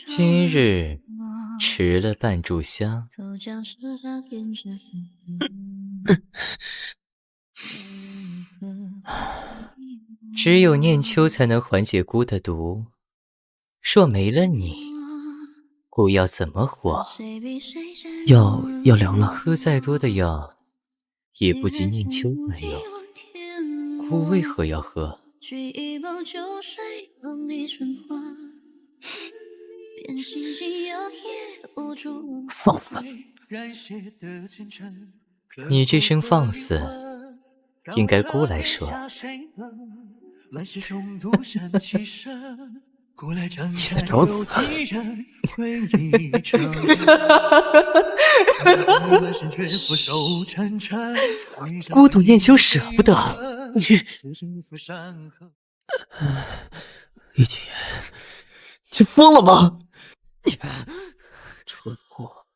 今日迟了半炷香。只有念秋才能缓解孤的毒，若没了你，孤要怎么活？药要凉了，喝再多的药，也不及念秋管用。孤为何要喝？放肆！你这声放肆，应该孤来说。你在找死！孤独念秋舍不得你，玉姐，你疯了吗？蠢货！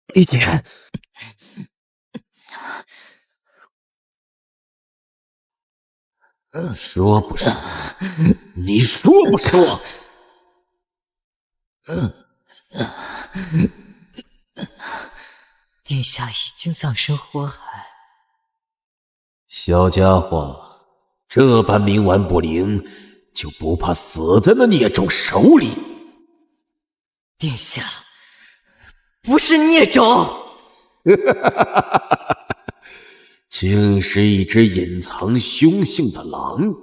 丽姐，说不说？你说不说？殿下已经葬身火海。小家伙，这般冥顽不灵，就不怕死在那孽种手里？殿下，不是孽种！竟是一只隐藏凶性的狼！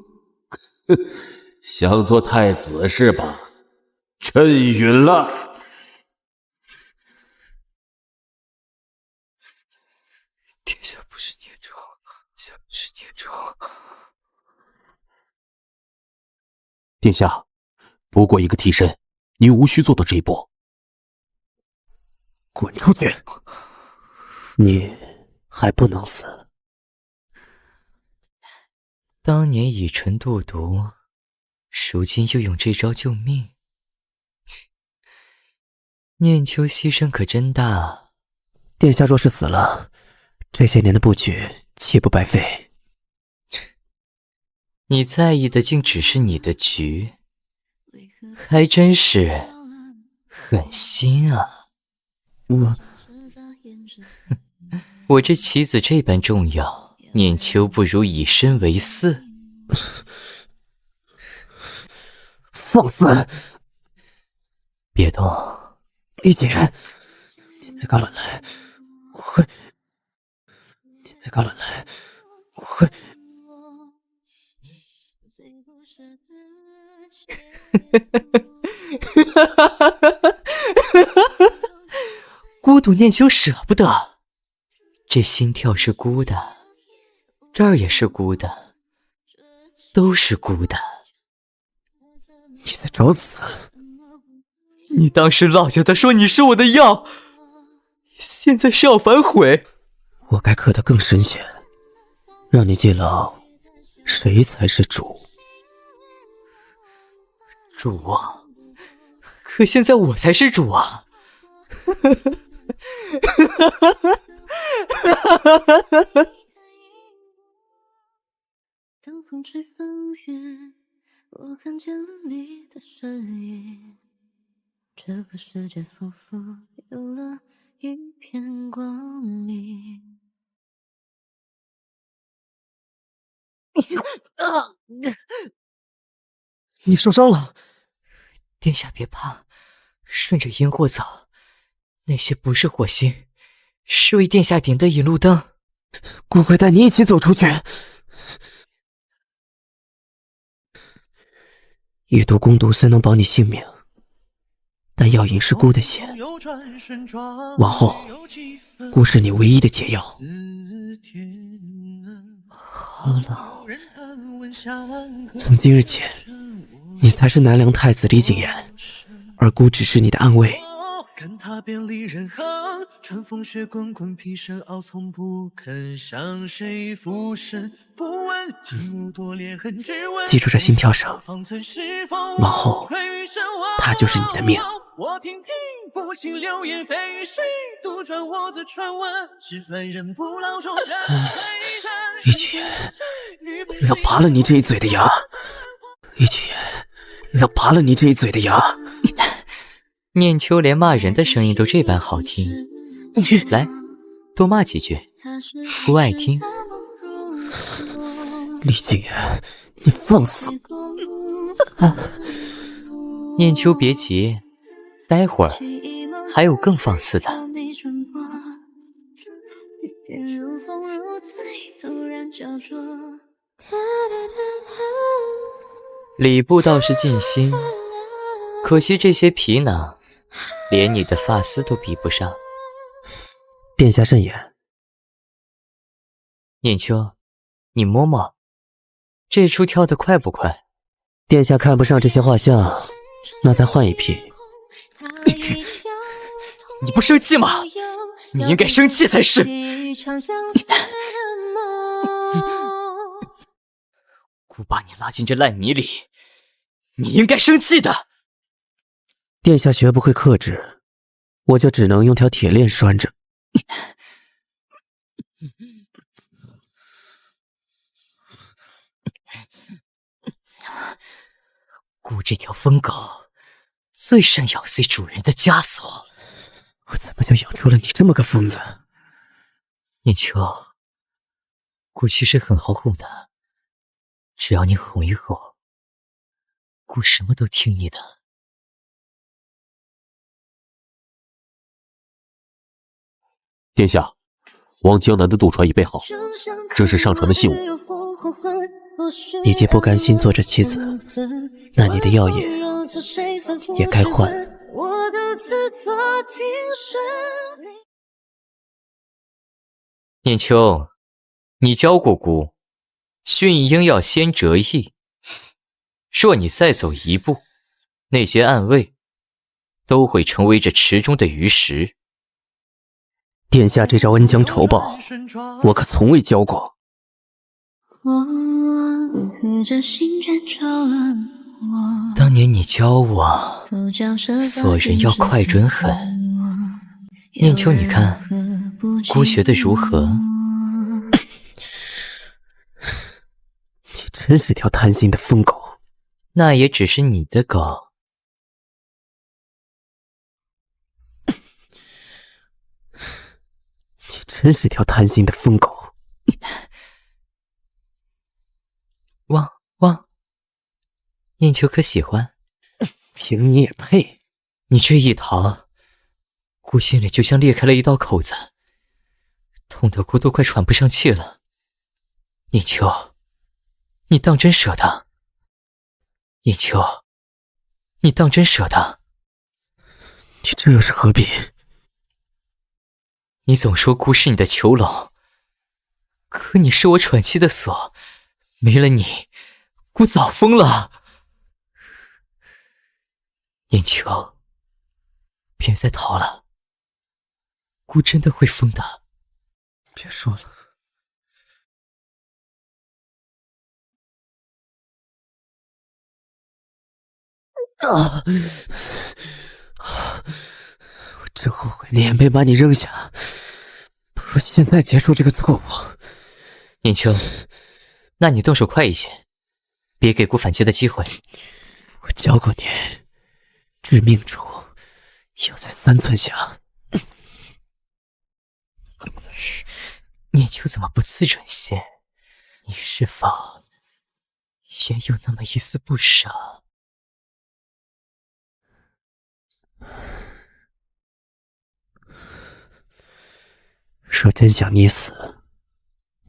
想做太子是吧？朕允了。殿下不是孽种，下是孽种。殿下，不过一个替身，您无需做到这一步。滚出去！你还不能死。当年以唇渡毒，如今又用这招救命。念秋牺牲可真大。殿下若是死了，这些年的布局岂不白费？你在意的竟只是你的局，还真是狠心啊！我这棋子这般重要，念秋不如以身为嗣。放肆！别动，丽姐，你别搞乱来，我会。你别搞乱来，我会。孤独念秋舍不得，这心跳是孤的，这儿也是孤的，都是孤的。你在找死！你当时落下的说你是我的药，现在是要反悔。我该刻得更深显，让你记牢谁才是主。主啊！可现在我才是主啊！当风吹散云，我看见了你的身影。这个世界仿佛有了一片光明。你受伤了。殿下别怕，顺着萤火走，那些不是火星，是为殿下点的引路灯。孤会带你一起走出去。以毒攻毒虽能保你性命，但药引是孤的血，往后孤是你唯一的解药。好冷。从今日起，你才是南梁太子李景琰，而孤只是你的暗卫。踏遍离人行，春风雪滚滚，披身傲从不肯向谁俯身。不问金屋多裂痕，只问记住这心跳声，往后他就是你的命。我听听不清流言蜚语，谁杜撰我的传闻？是凡人不老中人。玉洁，要拔了你这一嘴的牙！玉洁，要拔了你这一嘴的牙！念秋连骂人的声音都这般好听，来，多骂几句。不爱听。李景言，你放肆！念秋别急，待会儿还有更放肆的。礼部倒是尽心，可惜这些皮囊连你的发丝都比不上。殿下慎言。念秋，你摸摸，这出跳得快不快？殿下看不上这些画像，那再换一批。你不生气吗？你应该生气才是。姑把你拉进这烂泥里，你应该生气的。殿下学不会克制，我就只能用条铁链拴着。姑这条疯狗最善咬碎主人的枷锁，我怎么就养出了你这么个疯子？念秋，姑其实很好哄的，只要你哄一哄，姑什么都听你的。殿下，往江南的渡船已备好，这是上船的信物。你既不甘心做这妻子，那你的药也该换。念秋，你教过姑，训鹰要先折翼。若你再走一步，那些暗卫都会成为这池中的鱼食。殿下这招恩将仇报，我可从未教过。当年你教我，做人要快准狠。念秋，你看，姑学得如何？你真是条贪心的疯狗。那也只是你的狗。你真是条贪心的疯狗。汪，念秋可喜欢？凭你也配？你这一逃，姑心里就像裂开了一道口子，痛得姑都快喘不上气了。念秋，你当真舍得？念秋，你当真舍得？你这又是何必？你总说姑是你的囚笼，可你是我喘气的锁，没了你，姑早疯了。念秋，别再逃了，姑真的会疯的。别说了。我真后悔连被把你扔下，不如现在结束这个错误。念秋，那你动手快一些，别给姑反击的机会。我教过你，致命处要在3寸下。念秋怎么不自准些？你是否也有那么一丝不舍？若真想你死，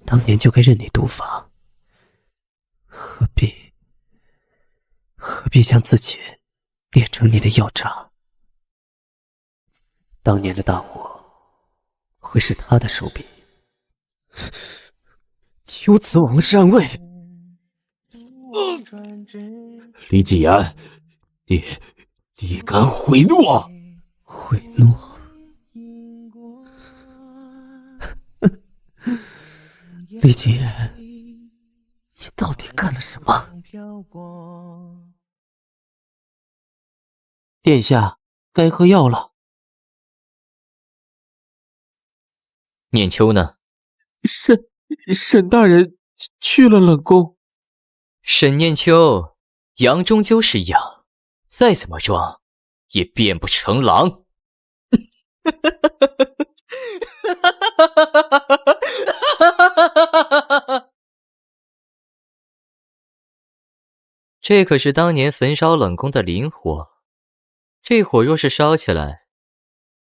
当年就该任你毒发，何必将自己炼成你的药渣？当年的大火会是他的手笔。求此往事暗卫。李景言，你敢毁诺？毁诺？李君言，你到底干了什么？殿下，该喝药了。念秋呢？沈大人去了冷宫。沈念秋，羊终究是羊，再怎么装，也变不成狼。这可是当年焚烧冷宫的灵火，这火若是烧起来，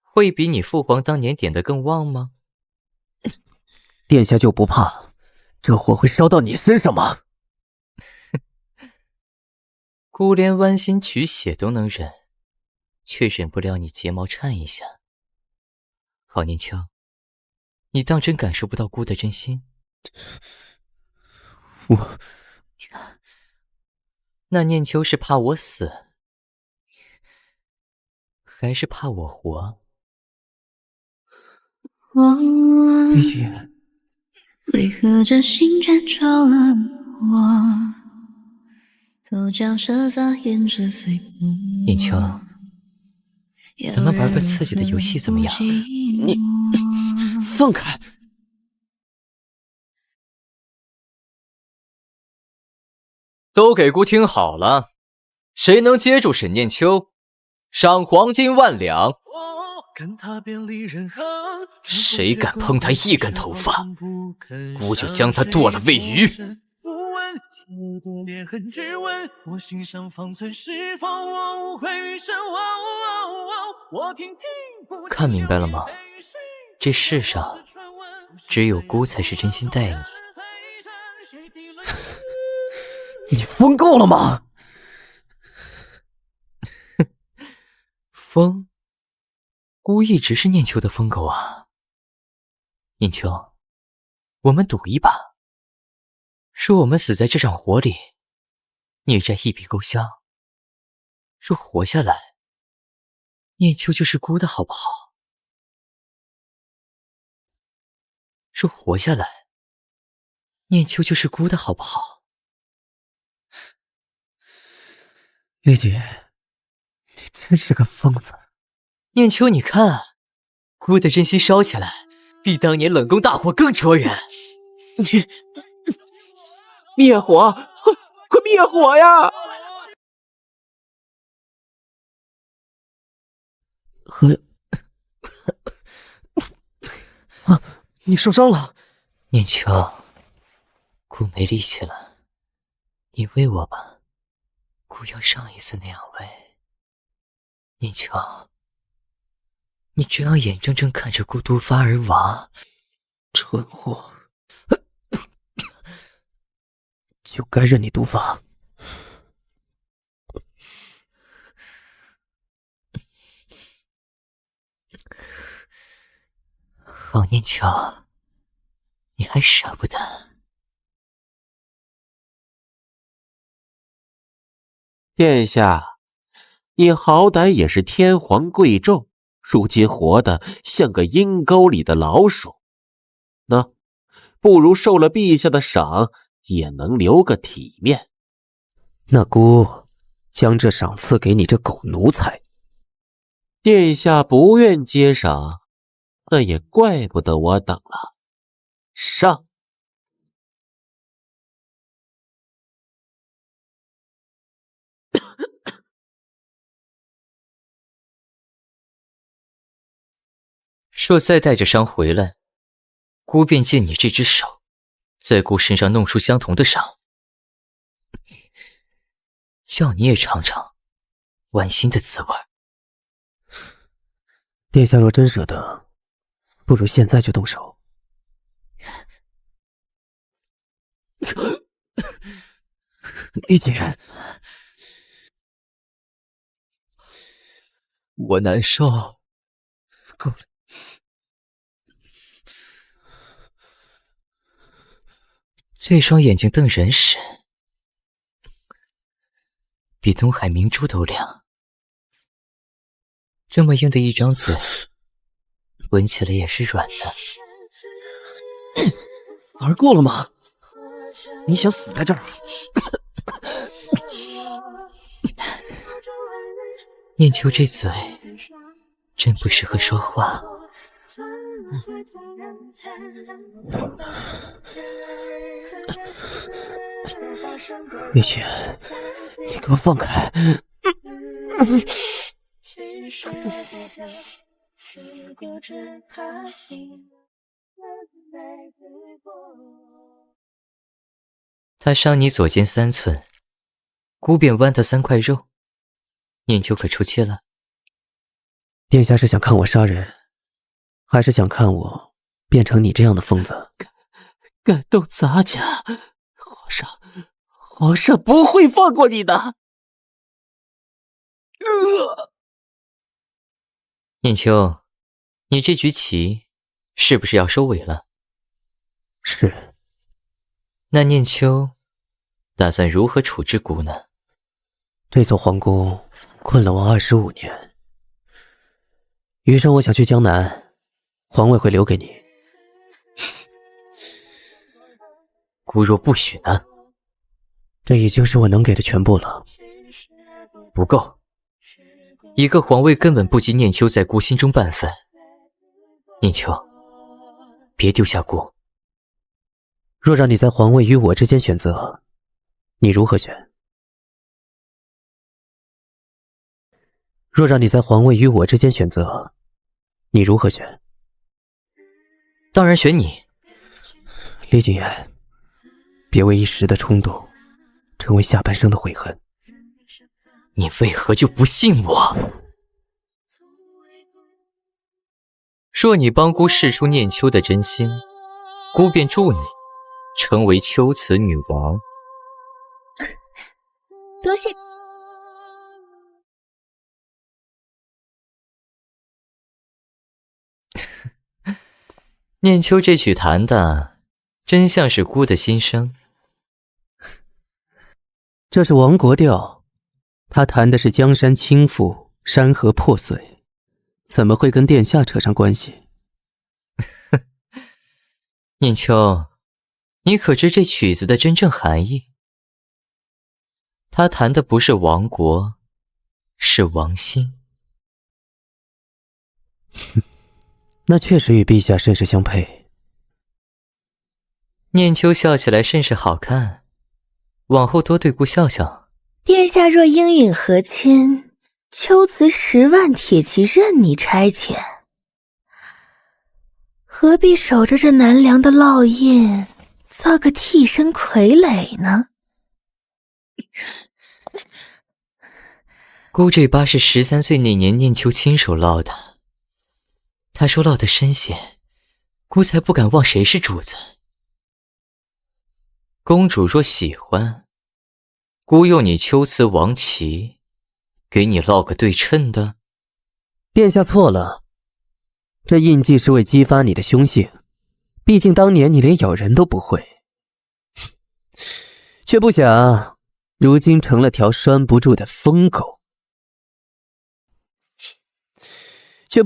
会比你父皇当年点的更旺吗？殿下就不怕这火会烧到你身上吗？姑连剜心取血都能忍，却忍不了你睫毛颤一下。郝念秋，你当真感受不到姑的真心？那念秋是怕我死，还是怕我活？李君言，为何这心辗转了我？都叫色洒胭脂随风。念秋，咱们玩个刺激的游戏怎么样？你放开！都给姑听好了，谁能接住沈念秋，赏黄金1万两。谁敢碰他一根头发，姑就将他剁了喂鱼。看明白了吗？这世上只有姑才是真心待你。你疯够了吗？疯？姑一直是念秋的疯狗啊。念秋，我们赌一把，说我们死在这场火里，孽债一笔勾销。若活下来，念秋就是姑的好不好？若活下来，念秋就是姑的好不好？李君言，你真是个疯子。念秋，你看，姑的真心烧起来，比当年冷宫大火更灼人。你灭火，快灭火呀！你受伤了。念秋，姑没力气了，你喂我吧，姑要上一次那样喂。念秋，你这样眼睁睁看着姑毒发而亡，蠢货，就该任你毒发。郝念秋，你还舍不得？殿下，你好歹也是天皇贵胄，如今活得像个阴沟里的老鼠。那不如受了陛下的赏，也能留个体面。那姑将这赏赐给你这狗奴才。殿下不愿接赏，那也怪不得我等了。上！若再带着伤回来，姑便借你这只手，在姑身上弄出相同的伤，叫你也尝尝剜心的滋味。殿下若真舍得，不如现在就动手。李景元，我难受。够了。这双眼睛瞪人时，比东海明珠都亮。这么硬的一张嘴，闻起来也是软的。玩够了吗？你想死在这儿？念秋这嘴真不适合说话。月雪，你给我放开！他伤你左肩3寸，姑便剜他3块肉。念秋可出气了。殿下是想看我杀人，还是想看我变成你这样的疯子？敢动咱家，皇上不会放过你的。念秋，你这局棋是不是要收尾了？是。那念秋打算如何处置姑呢？这座皇宫困了我25年，余生我想去江南，皇位会留给你。姑若不许呢？这已经是我能给的全部了。不够，一个皇位根本不及念秋在姑心中半分。念秋，别丢下姑。若让你在皇位与我之间选择，你如何选？若让你在皇位与我之间选择，你如何选？当然选你。李景言，别为一时的冲动，成为下半生的悔恨。你为何就不信我？若你帮姑试出念秋的真心，姑便助你成为秋瓷女王。多谢。念秋这曲弹的真像是姑的心声。这是亡国调，他弹的是江山倾覆，山河破碎，怎么会跟殿下扯上关系？念秋，你可知这曲子的真正含义？他弹的不是亡国，是亡心。那确实与陛下甚是相配。念秋笑起来甚是好看，往后多对姑笑笑。殿下若应允和亲，秋瓷10万铁骑任你差遣，何必守着这南梁的烙印，做个替身傀儡呢？姑这疤是13岁那年念秋亲手烙的，他说烙得深些，姑才不敢忘谁是主子。公主若喜欢，姑用你秋瓷王旗，给你烙个对称的。殿下错了，这印记是为激发你的凶性，毕竟当年你连咬人都不会，却不想如今成了条拴不住的疯狗。这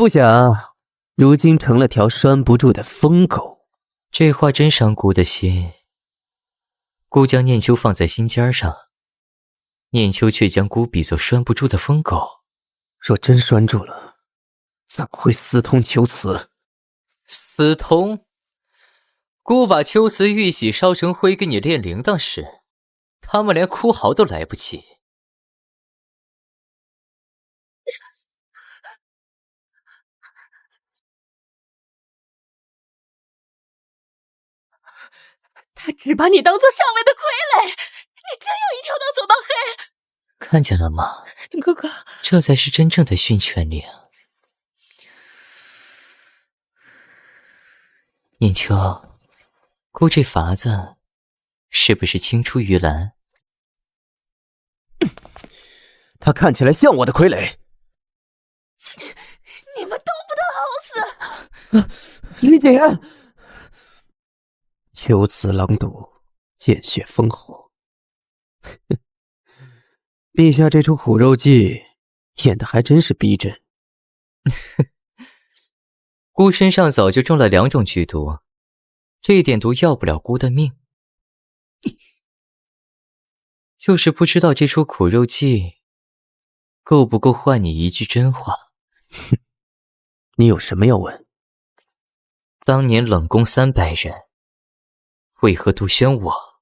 话真伤姑的心。姑将念秋放在心尖上，念秋却将姑比作拴不住的疯狗。若真拴住了，怎么会私通秋瓷？私通？姑把秋瓷玉玺烧成灰给你炼铃铛时，他们连哭嚎都来不及。他只把你当做上位的傀儡，你真有一条道走到黑。看见了吗？哥哥，这才是真正的训劝令。念秋，姑这法子是不是青出于蓝？他看起来像我的傀儡。你们都不得好死！李景言，秋瓷狼毒，见血封喉。陛下这出苦肉计演得还真是逼真。姑身上早就中了2种剧毒，这一点毒要不了姑的命，就是不知道这出苦肉计够不够换你一句真话。你有什么要问？当年冷宫300人，为何独选我？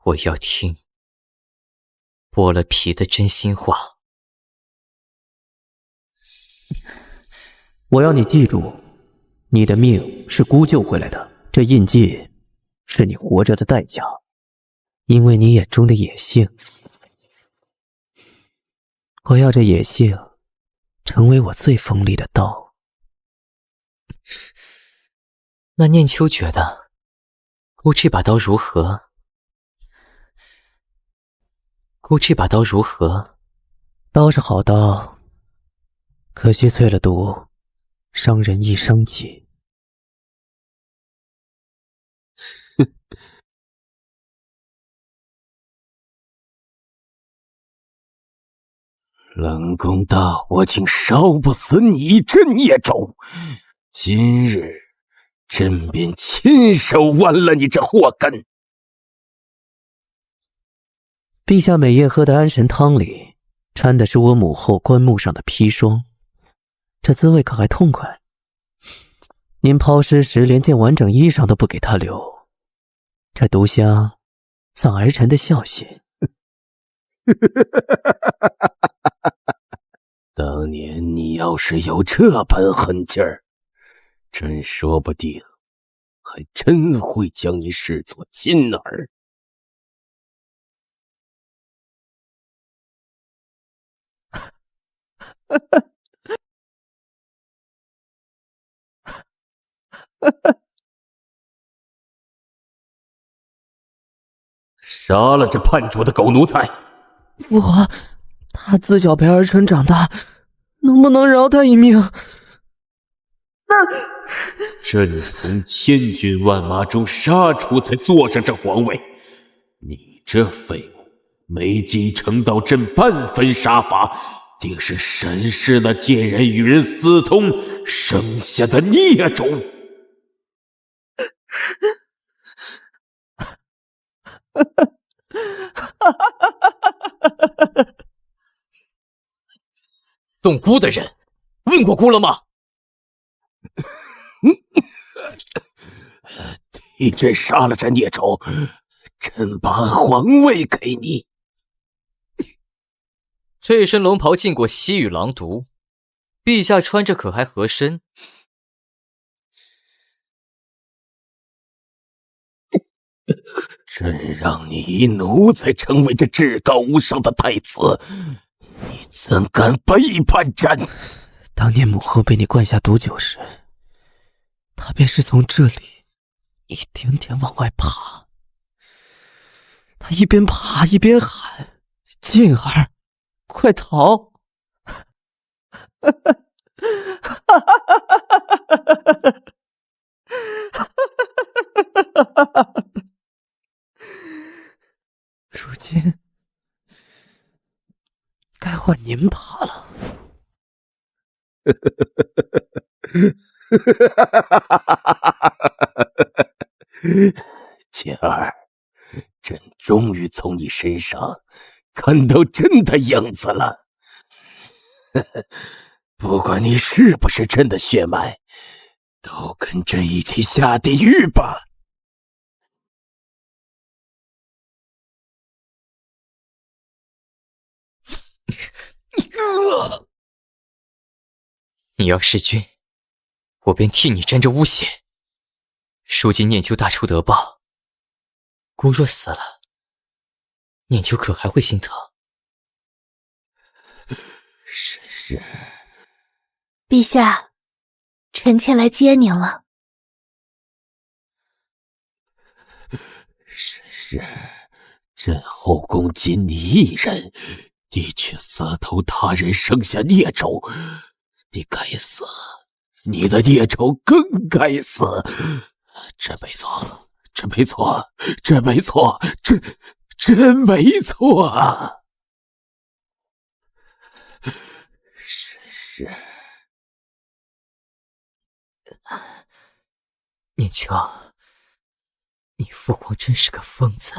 我要听剥了皮的真心话。我要你记住，你的命是姑救回来的，这印记是你活着的代价，因为你眼中的野性。我要这野性成为我最锋利的刀。那念秋觉得姑这把刀如何？姑这把刀如何？刀是好刀，可惜淬了毒，伤人一生气。冷宫大火竟烧不死你这孽种！今日朕便亲手剜了你这祸根。陛下每夜喝的安神汤里掺的是我母后棺木上的砒霜，这滋味可还痛快？您抛尸时连件完整衣裳都不给他留，这毒香算儿臣的孝心。当年你要是有这般狠劲儿，朕说不定还真会将你视作亲儿。杀了这叛主的狗奴才！父皇，他自小陪儿臣长大，能不能饶他一命？朕从千军万马中杀出，才坐上这皇位。你这废物，没继承到朕半分杀法，定是沈氏那贱人与人私通生下的孽种。动姑的人，问过姑了吗？替朕杀了这孽种，朕把皇位给你。这身龙袍浸过西域狼毒，陛下穿着可还合身？朕让你一奴才成为这至高无上的太子，你怎敢背叛朕？当年母后被你灌下毒酒时，她便是从这里一点点往外爬。她一边爬一边喊：“静儿，快逃！”如今该换您爬了。姐儿，朕终于从你身上看到朕的影子了。不管你是不是朕的血脉，都跟朕一起下地狱吧。你要弑君，我便替你沾着污血。如今念秋大仇得报，姑若死了，念秋可还会心疼？是。陛下，臣妾来接您了。是，朕后宫仅你一人，你却私偷他人生下孽种，你该死，你的孽种更该死。这没错，这没错，这没错，这没错啊！是。念秋，你父皇真是个疯子。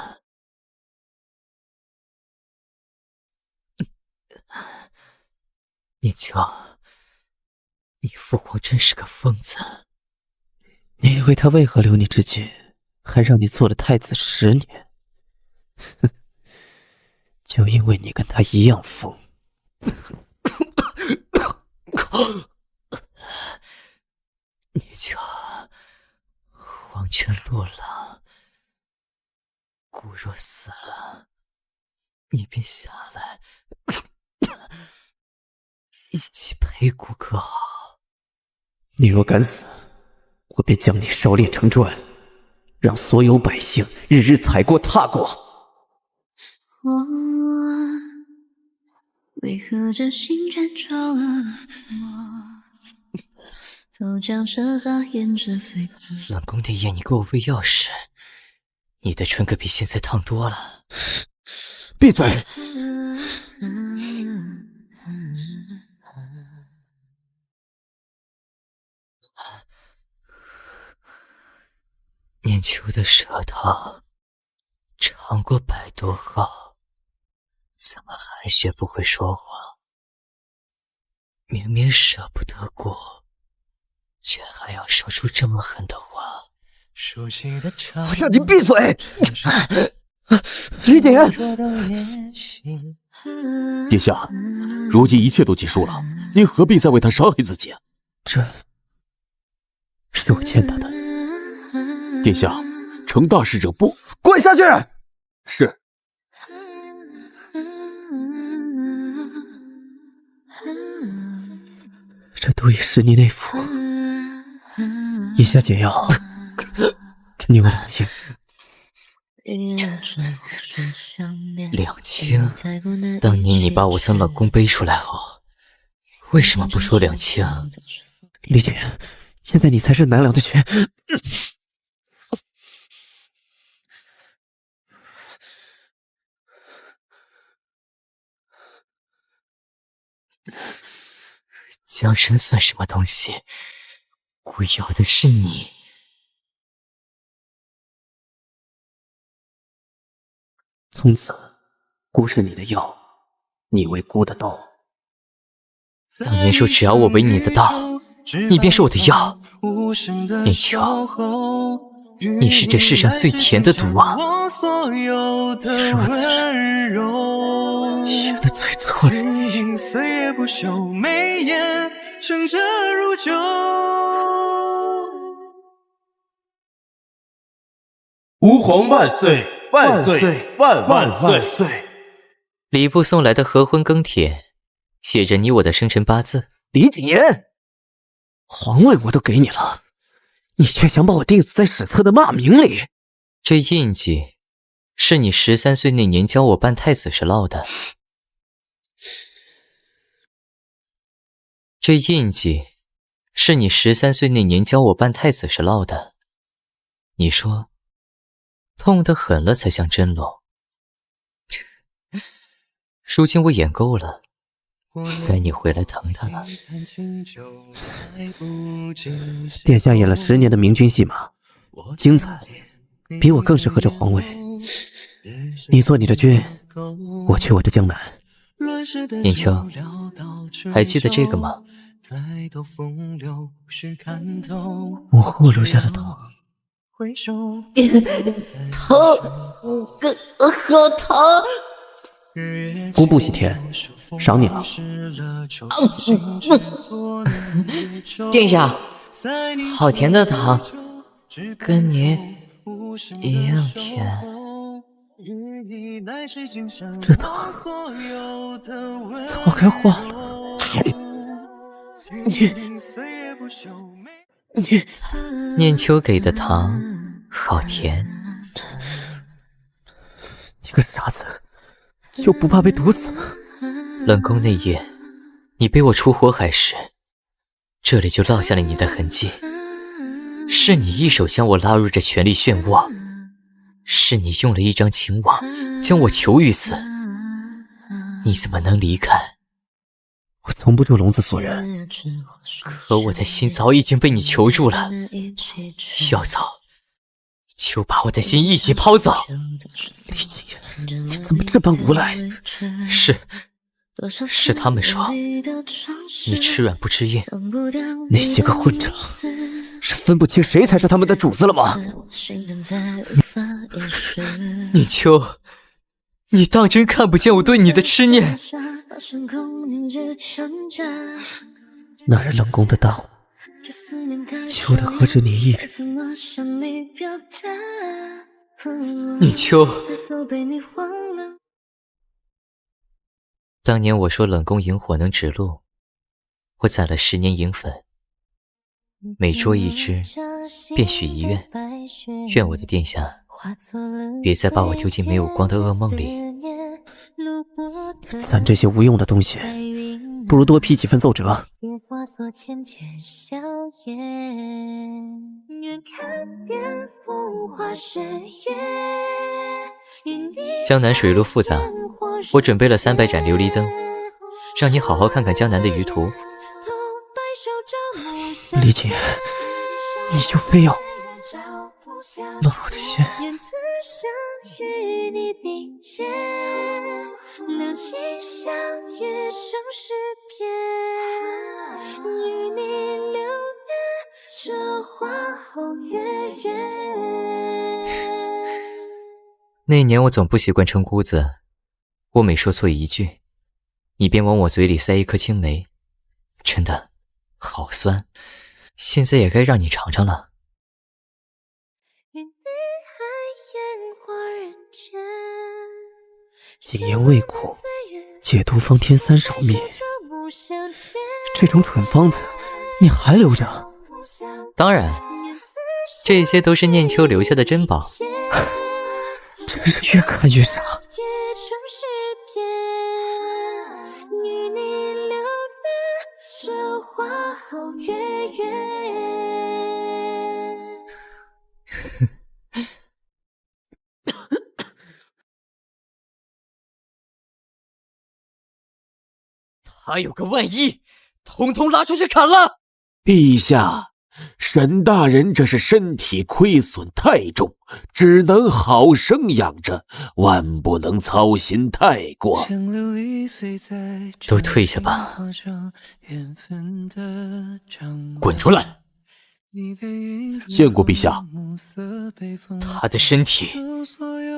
念秋，你父皇真是个疯子。你以为他为何留你至今，还让你做了太子10年？哼，就因为你跟他一样疯。念秋，黄泉落了，骨若死了，你便下来，一起陪骨可好？你若敢死，我便将你烧炼成砖，让所有百姓日日踩过踏过。我为何这心辗转我？都将这撒盐这碎片。冷宫那夜你给我喂药时，你的唇可比现在烫多了。闭嘴！念秋的舌头长过100多号，怎么还学不会说谎？明明舍不得过，却还要说出这么狠的话。我让你闭嘴！李景言，殿下，如今一切都结束了，您何必再为他伤害自己？这是我欠他的。殿下，成大事者不跪下去！是。这都已是你内服，以下解药，你为两清。两清，当年你把我从冷宫背出来后，为什么不说两清？李姐，现在你才是南梁的权。江山算什么东西？我要的是你。从此，姑是你的药，你为姑的刀。当年说只要我为你的刀，你便是我的药。念秋，你是这世上最甜的毒啊！如此学的最错了。岁月不朽，眉眼澄澈如酒。吾皇万岁！万岁！万岁！礼部送来的合婚庚帖，写着你我的生辰八字。李景言，皇位我都给你了，你却想把我钉死在史册的骂名里。这印记是你13岁那年教我扮太子时烙的。这印记是你13岁那年教我扮太子时烙的。你说痛得狠了才像真龙，如今我演够了，该你回来疼他了。殿下演了10年的明君戏码，精彩，比我更适合这皇位。你做你的君，我去我的江南。念秋，还记得这个吗？我后留下的疼，好疼！姑不喜甜，赏你了。殿下，好甜的糖，跟你一样甜。这糖早该化了。念秋给的糖好甜。你个傻子，就不怕被毒死吗？冷宫那夜，你背我出火海时，这里就落下了你的痕迹。是你一手将我拉入这权力漩涡，是你用了一张情网将我囚于此。你怎么能离开？我从不住聋子所人，可我的心早已经被你囚住了。药草，就把我的心一起抛走。李景，你怎么这般无赖？是他们说你吃软不吃硬。那些个混账，是分不清谁才是他们的主子了吗？念秋，你当真看不见我对你的痴念？那日冷宫的大火，求的何止你一人？念秋，当年我说冷宫萤火能指路，我攒了10年银粉，每捉一只便许一愿，愿我的殿下别再把我丢进没有光的噩梦里。攒这些无用的东西，不如多批几份奏折。江南水路复杂，我准备了300盏琉璃灯，让你好好看看江南的舆图。李锦，你就非要乱我的心？那年我总不习惯称姑子，我每说错一句，你便往我嘴里塞一颗青梅，真的好酸，现在也该让你尝尝了。谨言未苦，解毒方天3首蜜。这种蠢方子你还留着？当然，这些都是念秋留下的珍宝。真是越看越傻。他有个万一，统统拉出去砍了！陛下，沈大人这是身体亏损太重，只能好生养着，万不能操心太过。都退下吧，滚出来！见过陛下。他的身体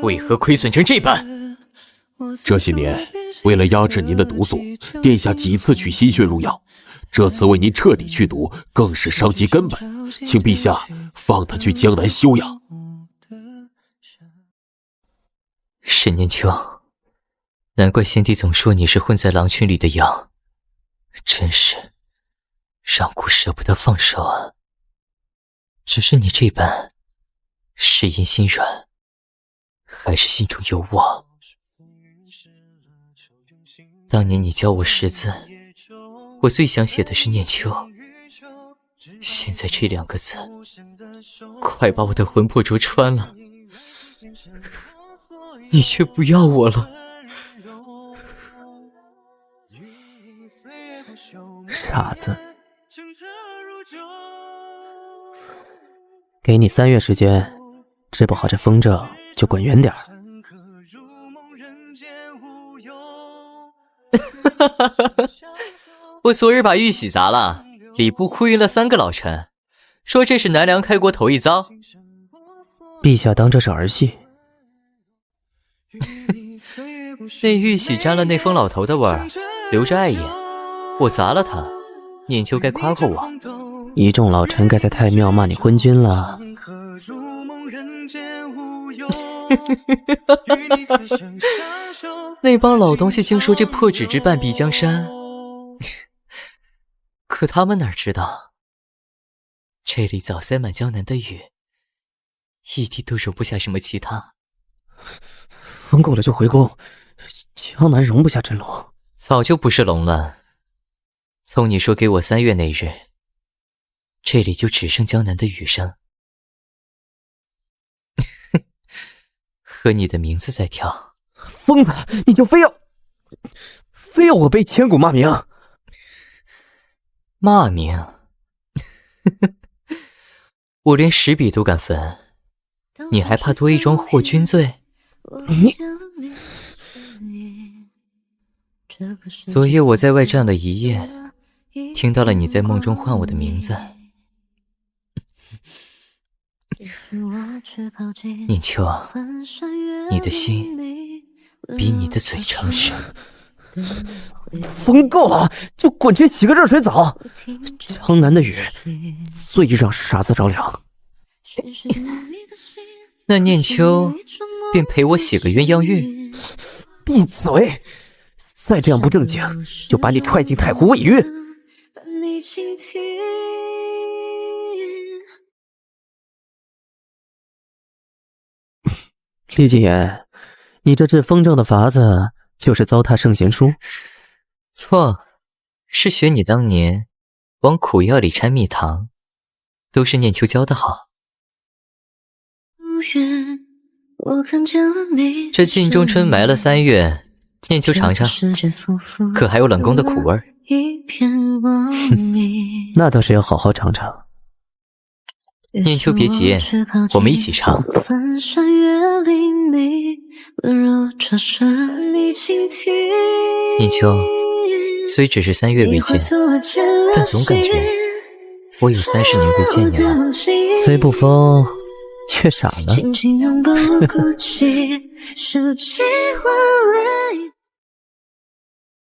为何亏损成这般？这些年为了压制您的毒素，殿下几次取心血入药，这次为您彻底去毒，更是伤及根本，请陛下放他去江南休养。沈念秋，难怪先帝总说你是混在狼群里的羊，真是让姑舍不得放手啊。只是你这般是因心软，还是心中有我？当年你教我识字，我最想写的是念秋，现在这2个字快把我的魂魄灼穿了，你却不要我了。傻子，给你3月时间，治不好这风症就滚远点儿。我昨日把玉玺砸了，礼部哭晕了3个老臣，说这是南梁开国头一遭。陛下当这是儿戏？那玉玺沾了那疯老头的味儿，留着碍眼，我砸了他，念秋该夸夸我。一众老臣该在太庙骂你昏君了。那帮老东西竟说这破纸之半壁江山，可他们哪知道，这里早塞满江南的雨，一滴都容不下什么其他。风够了就回宫，江南容不下真龙。早就不是龙了，从你说给我3月那日，这里就只剩江南的雨声，和你的名字在跳。疯子，你就非要我被千古骂名？骂名？我连10笔都敢焚，你还怕多一桩祸君罪？昨夜我在外站了一夜，听到了你在梦中唤我的名字。念秋，你的心比你的嘴诚实。疯够了，就滚去洗个热水澡。江南的雨最让傻子着凉。那念秋便陪我洗个鸳鸯浴。闭嘴！再这样不正经，就把你踹进太湖喂鱼。厉谨言，你这治风症的法子就是糟蹋圣贤书？错，是学你当年往苦药里掺蜜糖，都是念秋教的好。这镜中春埋了3月，念秋尝尝，可还有冷宫的苦味儿？那倒是要好好尝尝。念秋别急，我们一起尝。念秋，虽只是3月未见，但总感觉我有30年未见你了。虽不疯，却傻了。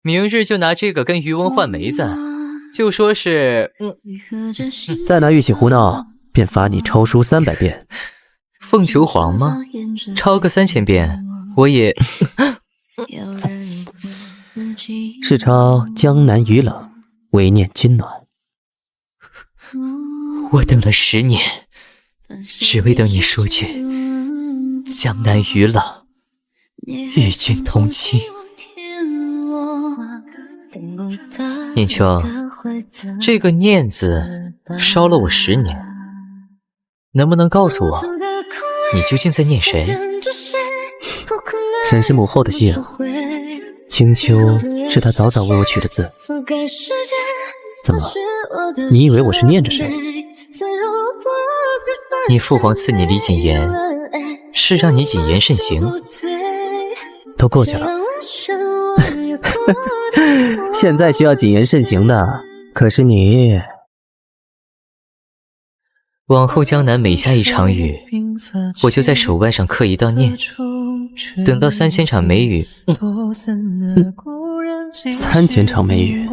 明日就拿这个跟渔翁换梅子，就说是再拿玉玺胡闹，便罚你抄书300遍。凤求凰吗？抄个3000遍，我也是抄江南雨冷，唯念君暖。我等了10年，只为等你说句江南雨冷，与君同期。念秋，这个念字烧了我10年，能不能告诉我，你究竟在念谁？沈氏母后的姓，青秋是她早早为我取的字。怎么，你以为我是念着谁？你父皇赐你李谨言，是让你谨言慎行。都过去了。现在需要谨言慎行的可是你。往后江南每下一场雨，我就在手腕上刻一道念，等到3000场梅雨3000场梅雨，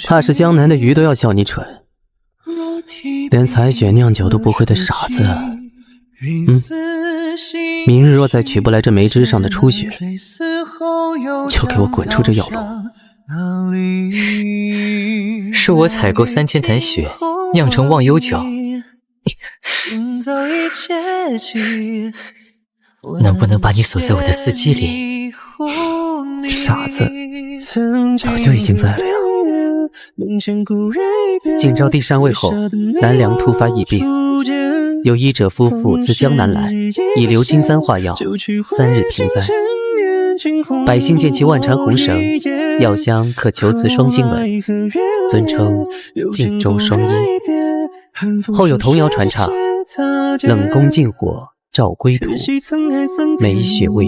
怕是江南的鱼都要笑你蠢，连采雪酿酒都不会的傻子。明日若再取不来这梅枝上的初雪，就给我滚出这药楼。是我采购3000坛雪，酿成忘忧酒，能不能把你锁在我的四季里？傻子，早就已经在了呀。晋昭帝禅位后，南梁突发疫病，有医者夫妇自江南来，以鎏金簪化药，3日平灾。百姓见其万缠红绳，药香可求辞双星纹，尊称晋州双医。后有童谣传唱：冷宫禁火照归途，梅雪未